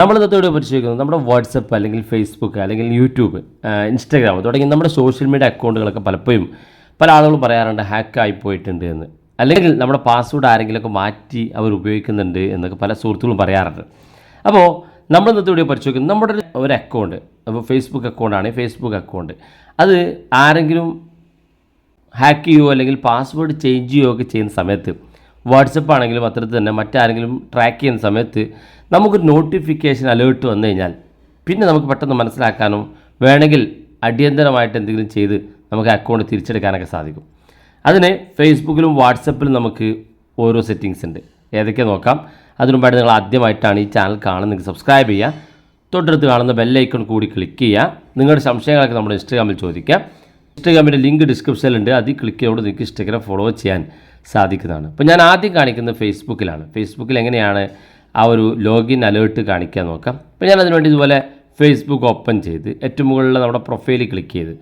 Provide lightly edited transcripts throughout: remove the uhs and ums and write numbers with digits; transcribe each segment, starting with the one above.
നമ്മൾ ഇന്നത്തെ പരിശോധിക്കുന്നത് നമ്മുടെ വാട്സപ്പ് അല്ലെങ്കിൽ ഫേസ്ബുക്ക് അല്ലെങ്കിൽ യൂട്യൂബ്, ഇൻസ്റ്റാഗ്രാം തുടങ്ങി നമ്മുടെ സോഷ്യൽ മീഡിയ അക്കൗണ്ടുകളൊക്കെ പലപ്പോഴും പല ആളുകളും പറയാറുണ്ട് ഹാക്കായി പോയിട്ടുണ്ട് എന്ന്, അല്ലെങ്കിൽ നമ്മുടെ പാസ്വേഡ് ആരെങ്കിലുമൊക്കെ മാറ്റി അവർ ഉപയോഗിക്കുന്നുണ്ട് എന്നൊക്കെ പല സുഹൃത്തുക്കളും പറയാറുണ്ട്. അപ്പോൾ നമ്മൾ ഇന്നത്തെ വീഡിയോ പരിശോധിക്കുന്നത് നമ്മുടെ ഒരു അക്കൗണ്ട്, അപ്പോൾ ഫേസ്ബുക്ക് അക്കൗണ്ടാണ്, ഫേസ്ബുക്ക് അക്കൗണ്ട് അത് ആരെങ്കിലും ഹാക്ക് ചെയ്യുകയോ അല്ലെങ്കിൽ പാസ്വേഡ് ചേഞ്ച് ചെയ്യുകയോ ഒക്കെ ചെയ്യുന്ന സമയത്ത്, വാട്സപ്പ് ആണെങ്കിലും അത്തരത്തിൽ തന്നെ മറ്റാരെങ്കിലും ട്രാക്ക് ചെയ്യുന്ന സമയത്ത് നമുക്കൊരു നോട്ടിഫിക്കേഷൻ അലേർട്ട് വന്നു കഴിഞ്ഞാൽ പിന്നെ നമുക്ക് പെട്ടെന്ന് മനസ്സിലാക്കാനും വേണമെങ്കിൽ അടിയന്തരമായിട്ട് എന്തെങ്കിലും ചെയ്ത് നമുക്ക് അക്കൗണ്ട് തിരിച്ചെടുക്കാനൊക്കെ സാധിക്കും. അതിന് ഫേസ്ബുക്കിലും വാട്സപ്പിലും നമുക്ക് ഓരോ സെറ്റിങ്സ് ഉണ്ട്. ഏതൊക്കെ നോക്കാം. അതിനുമുമ്പായിട്ട് നിങ്ങൾ ആദ്യമായിട്ടാണ് ഈ ചാനൽ കാണുന്നത്, സബ്സ്ക്രൈബ് ചെയ്യുക, തൊട്ടടുത്ത് കാണുന്ന ബെല്ലൈക്കൺ കൂടി ക്ലിക്ക് ചെയ്യുക. നിങ്ങളുടെ സംശയങ്ങളൊക്കെ നമ്മുടെ ഇൻസ്റ്റാഗ്രാമിൽ ചോദിക്കാം. ഇൻസ്റ്റാഗ്രാമിൻ്റെ ലിങ്ക് ഡിസ്ക്രിപ്ഷനിലുണ്ട്, അതിൽ ക്ലിക്ക് ചെയ്തുകൊണ്ട് നിങ്ങൾക്ക് ഇൻസ്റ്റാഗ്രാം ഫോളോ ചെയ്യാൻ സാധിക്കുന്നതാണ്. അപ്പോൾ ഞാൻ ആദ്യം കാണിക്കുന്നത് ഫേസ്ബുക്കിലാണ്. ഫേസ്ബുക്കിൽ എങ്ങനെയാണ് ആ ഒരു ലോഗിൻ അലേർട്ട് കാണിക്കാൻ നോക്കാം. അപ്പോൾ ഞാൻ അതിനുവേണ്ടി ഇതുപോലെ ഫേസ്ബുക്ക് ഓപ്പൺ ചെയ്ത് ഏറ്റവും മുകളിൽ നമ്മുടെ പ്രൊഫൈലിൽ ക്ലിക്ക് ചെയ്ത്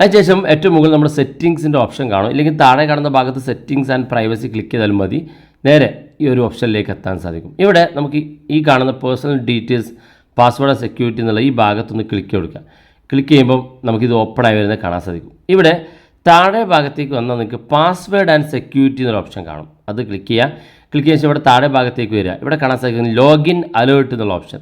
അതിനുശേഷം ഏറ്റവും മുകളിൽ നമ്മുടെ സെറ്റിങ്സിൻ്റെ ഓപ്ഷൻ കാണും, ഇല്ലെങ്കിൽ താഴെ കാണുന്ന ഭാഗത്ത് സെറ്റിങ്സ് ആൻഡ് പ്രൈവസി ക്ലിക്ക് ചെയ്താലും മതി, നേരെ ഈ ഒരു ഓപ്ഷനിലേക്ക് എത്താൻ സാധിക്കും. ഇവിടെ നമുക്ക് ഈ കാണുന്ന personal details, password and security എന്നുള്ള ഈ ഭാഗത്തൊന്ന് ക്ലിക്ക് കൊടുക്കുക. ക്ലിക്ക് ചെയ്യുമ്പോൾ നമുക്കിത് ഓപ്പണായി വരുന്നത് കാണാൻ സാധിക്കും. ഇവിടെ താഴെ ഭാഗത്തേക്ക് വന്നാൽ നിങ്ങൾക്ക് പാസ്വേഡ് ആൻഡ് സെക്യൂരിറ്റി എന്നൊരു ഓപ്ഷൻ കാണും, അത് ക്ലിക്ക് ചെയ്യുക. ക്ലിക്ക് ചെയ്യുന്ന ശേഷം ഇവിടെ താഴെ ഭാഗത്തേക്ക് വരിക. ഇവിടെ കാണാൻ സാധിക്കുന്നത് ലോഗിൻ അലേർട്ട് എന്നുള്ള ഓപ്ഷൻ.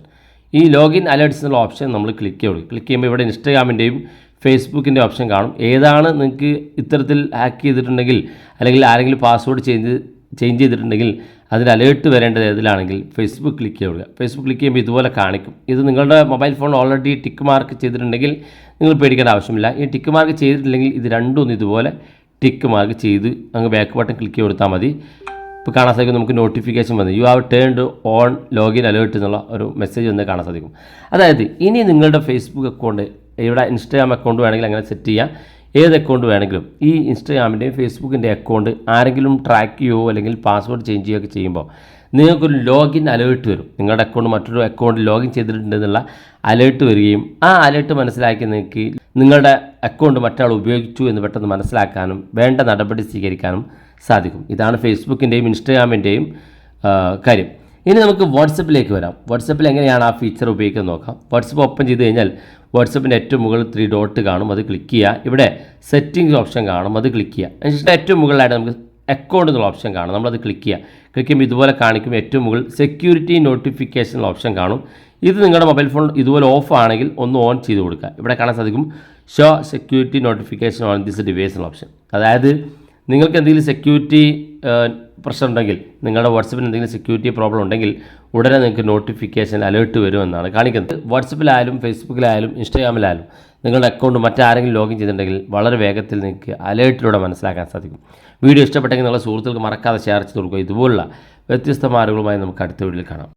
ഈ ലോഗിൻ അലേർട്ട്സ് എന്നുള്ള ഓപ്ഷൻ നമ്മൾ ക്ലിക്ക് ചെയ്യുക. ക്ലിക്ക് ചെയ്യുമ്പോൾ ഇവിടെ ഇൻസ്റ്റാഗ്രാമിൻ്റെയും ഫേസ്ബുക്കിൻ്റെ ഓപ്ഷൻ കാണും. ഏതാണ് നിങ്ങൾക്ക് ഇത്തരത്തിൽ ഹാക്ക് ചെയ്തിട്ടുണ്ടെങ്കിൽ അല്ലെങ്കിൽ ആരെങ്കിലും പാസ്വേഡ് ചേഞ്ച് ചെയ്തിട്ടുണ്ടെങ്കിൽ അതിന് അലേർട്ട് വരേണ്ടത് ഏതിലാണെങ്കിൽ ഫേസ്ബുക്ക് ക്ലിക്ക് ചെയ്യുക. ഫേസ്ബുക്ക് ക്ലിക്ക് ചെയ്യുമ്പോൾ ഇതുപോലെ കാണിക്കും. ഇത് നിങ്ങളുടെ mobile phone already tick mark ചെയ്തിട്ടുണ്ടെങ്കിൽ നിങ്ങൾ പേടിക്കേണ്ട ആവശ്യമില്ല. ഈ ടിക്ക് മാർക്ക് ചെയ്തിട്ടില്ലെങ്കിൽ ഇത് രണ്ടും ഇതുപോലെ ടിക്ക് മാർക്ക് ചെയ്ത് അങ്ങ് ബാക്ക് ബട്ടൺ ക്ലിക്ക് കൊടുത്താൽ മതി. ഇപ്പോൾ കാണാൻ സാധിക്കും നമുക്ക് നോട്ടിഫിക്കേഷൻ വന്നു, you have turned on login alert എന്നുള്ള ഒരു മെസ്സേജ് വന്ന് കാണാൻ സാധിക്കും. അതായത് ഇനി നിങ്ങളുടെ ഫേസ്ബുക്ക് അക്കൗണ്ട്, ഇവിടെ ഇൻസ്റ്റാഗ്രാം അക്കൗണ്ട് വേണമെങ്കിൽ അങ്ങനെ സെറ്റ് ചെയ്യാം. ഏത് അക്കൗണ്ട് വേണമെങ്കിലും ഈ ഇൻസ്റ്റാഗ്രാമിൻ്റെയും ഫേസ്ബുക്കിൻ്റെ അക്കൗണ്ട് ആരെങ്കിലും ട്രാക്ക് ചെയ്യുകയോ അല്ലെങ്കിൽ പാസ്വേഡ് ചേഞ്ച് ചെയ്യുകയൊക്കെ ചെയ്യുമ്പോൾ നിങ്ങൾക്കൊരു ലോഗിൻ അലേർട്ട് വരും. നിങ്ങളുടെ അക്കൗണ്ട് മറ്റൊരു അക്കൗണ്ട് ലോഗിൻ ചെയ്തിട്ടുണ്ടെന്നുള്ള അലേർട്ട് വരികയും ആ അലേർട്ട് മനസ്സിലാക്കി നിങ്ങൾക്ക് നിങ്ങളുടെ അക്കൗണ്ട് മറ്റാൾ ഉപയോഗിച്ചു എന്ന് പെട്ടെന്ന് മനസ്സിലാക്കാനും വേണ്ട നടപടി സ്വീകരിക്കാനും സാധിക്കും. ഇതാണ് ഫേസ്ബുക്കിൻ്റെയും ഇൻസ്റ്റാഗ്രാമിൻ്റെയും കാര്യം. ഇനി നമുക്ക് വാട്സപ്പിലേക്ക് വരാം. വാട്സപ്പിൽ എങ്ങനെയാണ് ആ ഫീച്ചർ ഉപയോഗിക്കുന്നത് നോക്കാം. വാട്സപ്പ് ഓപ്പൺ ചെയ്ത് കഴിഞ്ഞാൽ വാട്സപ്പിൻ്റെ ഏറ്റവും മുകളിൽ 3 ഡോട്ട് കാണും, അത് ക്ലിക്ക് ചെയ്യുക. ഇവിടെ സെറ്റിംഗ്സ് ഓപ്ഷൻ കാണും, അത് ക്ലിക്ക് ചെയ്യുക. അതിനുശേഷം ഏറ്റവും മുകളിലായിട്ട് നമുക്ക് അക്കൗണ്ട് എന്നുള്ള ഓപ്ഷൻ കാണും, നമ്മളത് ക്ലിക്ക് ചെയ്യുക. ക്ലിക്ക് ചെയ്യുമ്പോൾ ഇതുപോലെ കാണിക്കും. ഏറ്റവും മുകളിൽ സെക്യൂരിറ്റി നോട്ടിഫിക്കേഷൻ ഓപ്ഷൻ കാണും. ഇത് നിങ്ങളുടെ മൊബൈൽ ഫോൺ ഇതുപോലെ ഓഫ് ആണെങ്കിൽ ഒന്ന് ഓൺ ചെയ്ത് കൊടുക്കുക. ഇവിടെ കാണാൻ സാധിക്കും show security notification on this device എന്നുള്ള ഓപ്ഷൻ. അതായത് നിങ്ങൾക്ക് എന്തെങ്കിലും സെക്യൂരിറ്റി പ്രശ്നം ഉണ്ടെങ്കിൽ, നിങ്ങളുടെ വാട്സപ്പിന് എന്തെങ്കിലും സെക്യൂരിറ്റി പ്രോബ്ലം ഉണ്ടെങ്കിൽ ഉടനെ നിങ്ങൾക്ക് നോട്ടിഫിക്കേഷൻ അലേർട്ട് വരുമെന്നാണ് കാണിക്കുന്നത്. വാട്സപ്പിലായാലും ഫേസ്ബുക്കിലായാലും ഇൻസ്റ്റാഗ്രാമിലായാലും നിങ്ങളുടെ അക്കൗണ്ട് മറ്റാരെങ്കിലും ലോഗിൻ ചെയ്തിട്ടുണ്ടെങ്കിൽ വളരെ വേഗത്തിൽ നിങ്ങൾക്ക് അലേർട്ടിലൂടെ മനസ്സിലാക്കാൻ സാധിക്കും. വീഡിയോ ഇഷ്ടപ്പെട്ടെങ്കിൽ നിങ്ങളുടെ സുഹൃത്തുക്കൾക്ക് മറക്കാതെ ഷെയർ ചെയ്ത് കൊടുക്കുക. ഇതുപോലുള്ള വ്യത്യസ്ത മാർഗ്ഗങ്ങളുമായി നമുക്ക് അടുത്ത വീഡിയോയിൽ കാണാം.